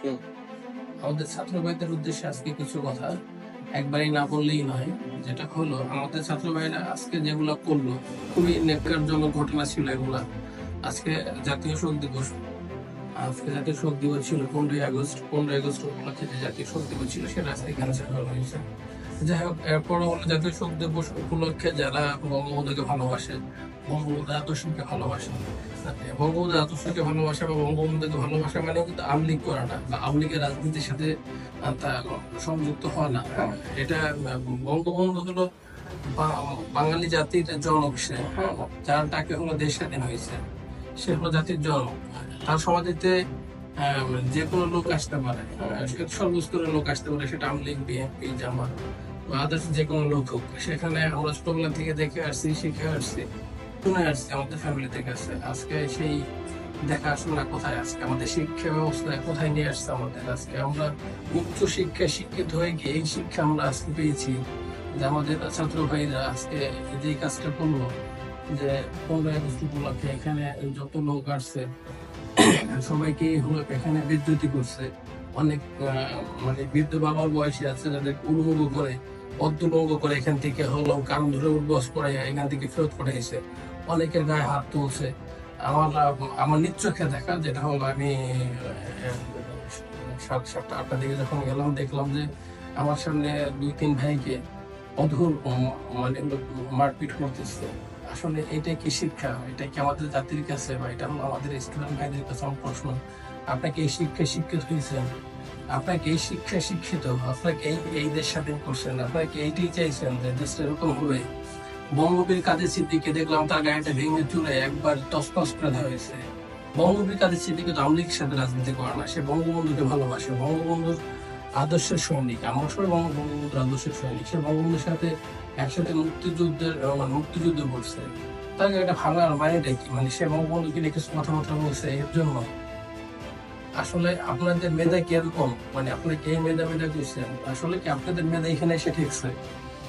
হুম। আমাদের ছাত্র ভাইদের উদ্দেশ্যে আজকে কিছু কথা একবারই না বললেই নয়। যেটা হলো, আমাদের ছাত্র ভাইরা আজকে যেগুলো করলো খুবই ন্যাক্কারজনক ঘটনা ছিল এগুলা। আজকে জাতীয় শোক দিবস। আজকে জাতীয় শোক দিবস ছিল 15ই আগস্ট। 15ই আগস্ট উপলক্ষে যে জাতীয় শোক দিবস ছিল সেটা আজকে ক্যান্সেল করা হয়েছে। যাই হোক, এরপরও হলো জাতীয় শোক দিবস উপলক্ষে যারা বঙ্গবন্ধুকে ভালোবাসে, বঙ্গবন্ধুর আদর্শকে ভালোবাসে, বঙ্গবন্ধুর আদর্শকে ভালোবাসা বা বঙ্গবন্ধুকে ভালোবাসা মানে কিন্তু আমলিগ করা না বা আমলিগের রাজনীতির সাথে তা সংযুক্ত হওয়া না। এটা বঙ্গবন্ধু হলো বাঙালি জাতির জনক। সে যার ডাকে হলো দেশ স্বাধীন হয়েছে, সে হলো জাতির জনক। তার সমাধিতে যে কোনো লোক আসতে পারে, সর্বস্তরের লোক আসতে পারে, সেটা আমলিগ, বিএনপি, জামাত বা আদার্স যে কোনো লোক হোক। সেখানে আমরা ছোটবেলা থেকে দেখে আসছি, শিখে আসছি, শুনে আসছি, আমাদের ফ্যামিলি থেকে আসছে। আজকে সেই দেখাশোনা কোথায়? আজকে আমাদের শিক্ষা ব্যবস্থায় কোথায় নিয়ে আসছে আমাদের? আজকে আমরা উচ্চ শিক্ষায় শিক্ষিত হয়ে গিয়ে এই শিক্ষা আমরা আজকে পেয়েছি যে আমাদের ছাত্র ভাইরা আজকে যে কাজটা করলো, যে 15ই আগস্ট উপলক্ষে এখানে যত লোক আসছে সবাইকে হলো এখানে বিদ্যুতি করছে। অনেক মানে বৃদ্ধ বাবার বয়সী আছে যাদের উলঙ্গ করে, অর্ধলঙ্গ করে এখান থেকে হলো কান ধরে উঠবস করে এখান থেকে ফেরত পড়াইছে। অনেকের গায়ে হাত তুলছে। আমার নিজ চোখে দেখা, যেটা হলো আমি 7টা-8টার দিকে যখন গেলাম, দেখলাম যে আমার সামনে 2-3 ভাইকে অধর মানে মারপিট করতেছে। আসলে এটা কি শিক্ষা? এটা কি আমাদের জাতির কাছে, বা এটা হলো আমাদের স্টুডেন্ট ভাইদের কাছে আমার প্রশ্ন। আপনাকে এই শিক্ষায় শিক্ষিত হয়েছেন, আপনাকে এই শিক্ষায় শিক্ষিত, আপনাকে এই দেশ স্বাধীন করছেন, আপনাকে এইটাই চাইছেন যে দেশটা এরকম হবে? বঙ্গবীর কাদের সিদ্দিককে দেখলাম তার গাড়িটা ভেঙে চুরে একবার টসটস করে দেওয়া হয়েছে। বঙ্গবীর কাদের সিদ্দিক তো আওয়ামী লীগের সাথে রাজনীতি করে না, সে বঙ্গবন্ধুকে ভালোবাসে, বঙ্গবন্ধুর আদর্শের সৈনিক। আমার সবাই বঙ্গবন্ধুর আদর্শের সৈনিক। সে বঙ্গবন্ধুর সাথে একসাথে মুক্তিযুদ্ধ করছে। তাকে একটা ভাঙার মানেটা কি? মানে সে বঙ্গবন্ধুকে নিয়ে কিছু কথাবার্তা বলছে এর জন্য? আসলে আপনাদের মেধা কিরকম? মানে আপনারা কে মেধা করছেন? আসলে কি আপনাদের মেধা এখানে এসে ঠেকছে?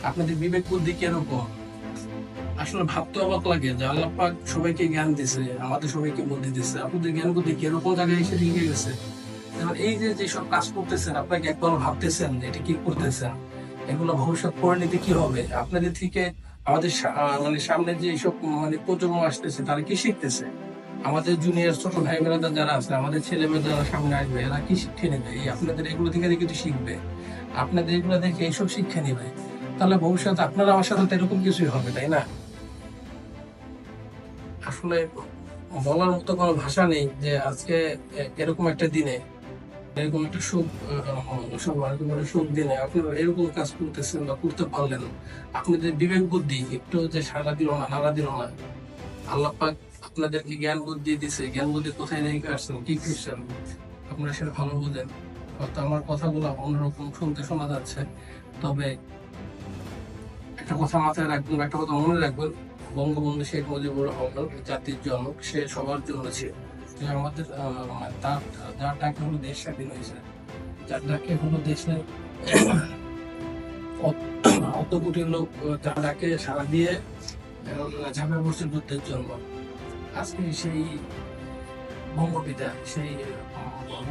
আপনাদের বিবেক বুদ্ধি কিরকম? আসলে ভাবতে অবাক লাগে যে আল্লাহ পাক সবাইকে জ্ঞান দিছে, আমাদের সবাইকে বুদ্ধি দিছে। আপনাদের জ্ঞান বুদ্ধি কিরকম জায়গায় এসে ঠেকে গেছে? এবার এই যে যেসব কাজ করতেছেন, আপনাকে একবার ভাবতেছেন যে এটা কি করতেছেন, এগুলো ভবিষ্যৎ পরিণতি কি হবে? আপনাদের থেকে আমাদের মানে সামনে যে এইসব মানে প্রজন্ম আসতেছে, তারা কি শিখতেছে? আমাদের জুনিয়র ছোট ভাই বোনেরা যারা আছে, আমাদের ছেলে মেয়ে যারা সামনে আসবে, এরা কি শিক্ষা নেবে? এই আপনাদের এগুলো থেকে কিন্তু শিখবে, আপনাদের এগুলো দেখে এইসব শিক্ষা নেবে। তাহলে ভবিষ্যতে আপনারা আমার সাথে তো এরকম কিছুই হবে, তাই না? আসলে বলার মতো কোনো ভাষা নেই যে আজকে এরকম একটা দিনে, এরকম একটা সুখ দিনে আপনারা এরকম কাজ করতেছেন বা করতে পারলেন। আপনাদের বিবেক বুদ্ধি একটু যে সাড়া দিল না, নাড়া দিল না। আল্লাহ পাক আপনাদেরকে জ্ঞান বুদ্ধি দিছে, জ্ঞান বুদ্ধি কোথায় রেখে আসছেন, কি করছেন, আপনারা সেটা ভালো বোঝেন। হয়তো আমার কথাগুলো অন্যরকম শুনতে শোনা যাচ্ছে, তবে একটা কথা মাথায় রাখবেন, একটা কথা মনে রাখবেন, বঙ্গবন্ধু শেখ মুজিবুর রহমান জাতির জনক, সে সবার জন্য ছিল। যে আমাদের তার যার ডাকে হলো দেশ স্বাধীন হয়েছে, যার ডাকে হলো দেশের অত কোটি লোক যার ডাকে সারা দিয়ে ঝাঁপিয়ে পড়ছে যুদ্ধের জন্য। আজকে সেই বঙ্গপিতা, সেই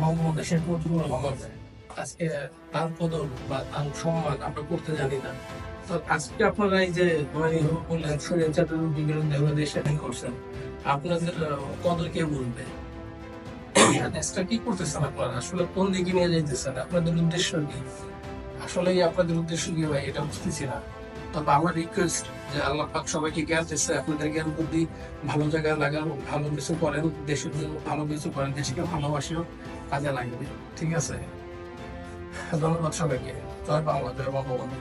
বঙ্গবন্ধু শেখ মুজিবুর রহমান, আজকে তার কদর বা তার সম্মান আমরা করতে জানি না। তো আজকে আপনারা এই যে মানে বললেন স্বৈরাচারের বিরুদ্ধে দেশ স্বাধীন করছেন, আপনাদের কদর কে বলবে? দেশটা কি করতেছেন আপনারা? আসলে কোন দিকে নিয়ে যাইতেছেন? আপনাদের উদ্দেশ্য কি? আসলেই আপনাদের উদ্দেশ্য কি ভাই, এটা বুঝতেছি না। তবে আমার রিকোয়েস্ট যে আল্লাহ পাক সবাইকে জ্ঞান দিচ্ছে, আপনাদের জ্ঞান বুদ্ধি ভালো জায়গায় লাগান, ভালো কিছু করেন, দেশের জন্য ভালো কিছু করেন, দেশকে ভালোবাসিও, কাজে লাগবে। ঠিক আছে? ধন্যবাদ সবাইকে। জয় বাংলা, জয় বঙ্গবন্ধু।